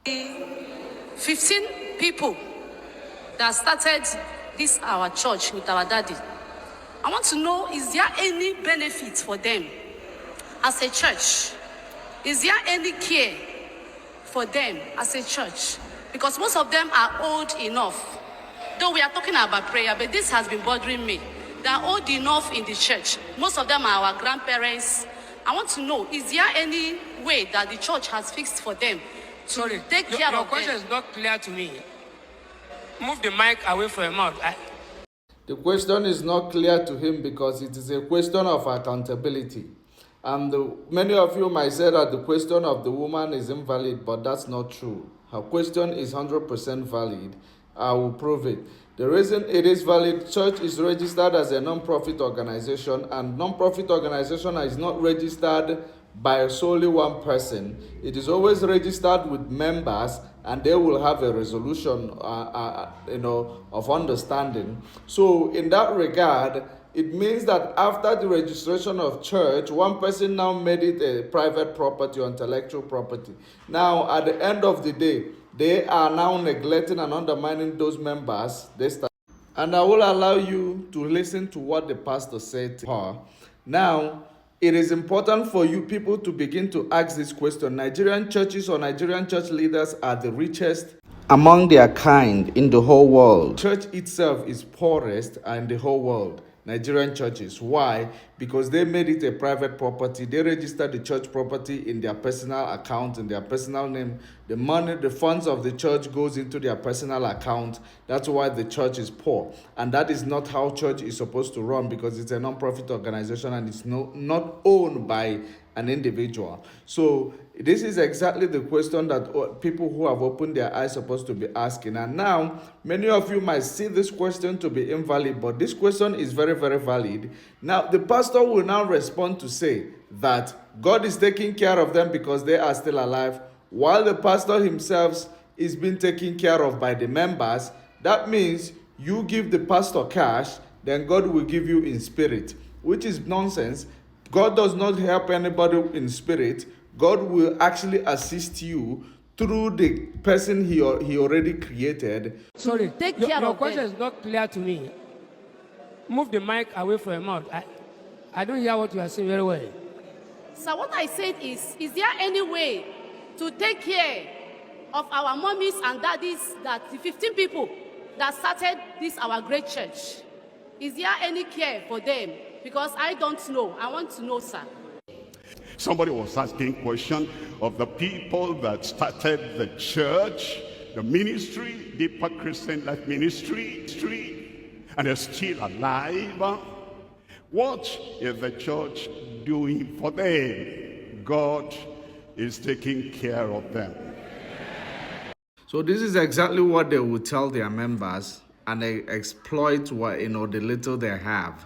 15 people that started this our church with our daddy. I want to know, is there any benefit for them as a church? Is there any care for them as a church? Because most of them are old enough. Though we are talking about prayer, but this has been bothering me. They are old enough in the church. Most of them are our grandparents. I want to know, is there any way that the church has fixed for them to take care of them? Your question is not clear to me. Move the mic away from your mouth. The question is not clear to him because it is a question of accountability. And many of you might say that the question of the woman is invalid, but that's not true. Her question is 100% valid. I will prove it. The reason it is valid, church is registered as a non-profit organization, and non-profit organization is not registered by solely one person. It is always registered with members, and they will have a resolution of understanding. So in that regard, it means that after the registration of church, one person now made it a private property or intellectual property. Now, at the end of the day, they are now neglecting and undermining those members. And I will allow you to listen to what the pastor said to her. Now, it is important for you people to begin to ask this question. Nigerian churches or Nigerian church leaders are the richest among their kind in the whole world. Church itself is poorest in the whole world. Nigerian churches. Why? Because they made it a private property. They registered the church property in their personal account, in their personal name. The money, the funds of the church goes into their personal account. That's why the church is poor. And that is not how church is supposed to run, because it's a non-profit organization and it's not owned by an individual. So this is exactly the question that people who have opened their eyes are supposed to be asking. And now, many of you might see this question to be invalid, but this question is very, very valid. Now, the pastor will now respond to say that God is taking care of them because they are still alive, while the pastor himself is being taken care of by the members. That means you give the pastor cash, then God will give you in spirit, which is nonsense. God does not help anybody in spirit. God will actually assist you through the person he already created. Sorry, your question is not clear to me. Move the mic away from your mouth. I don't hear what you are saying very well. So what I said is there any way to take care of our mommies and daddies, that the 15 people that started this our great church? Is there any care for them? Because I don't know. I want to know, sir. Somebody was asking question of the people that started the church, the ministry, Deeper Christian Life Ministry, and they're still alive. What is the church doing for them? God is taking care of them. So this is exactly what they will tell their members, and they exploit the little they have.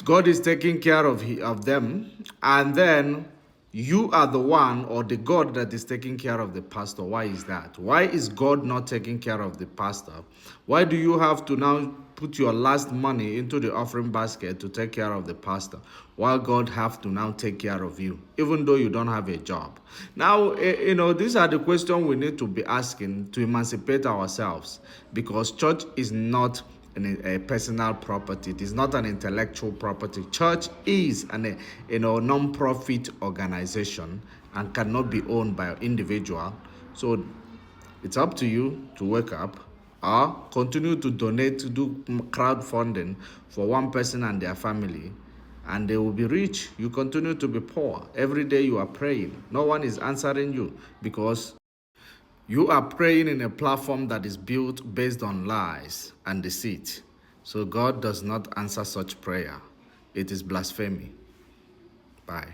God is taking care of them, and then you are the one or the God that is taking care of the pastor. Why is that? Why is God not taking care of the pastor? Why do you have to now put your last money into the offering basket to take care of the pastor, while God have to now take care of you, even though you don't have a job? Now, these are the questions we need to be asking to emancipate ourselves, because church is not a personal property. It is not an intellectual property. Church is a non-profit organization and cannot be owned by an individual. So it's up to you to wake up or continue to donate, to do crowdfunding for one person and their family, and they will be rich. You continue to be poor. Every day you are praying. No one is answering you because you are praying in a platform that is built based on lies and deceit. So God does not answer such prayer. It is blasphemy. Bye.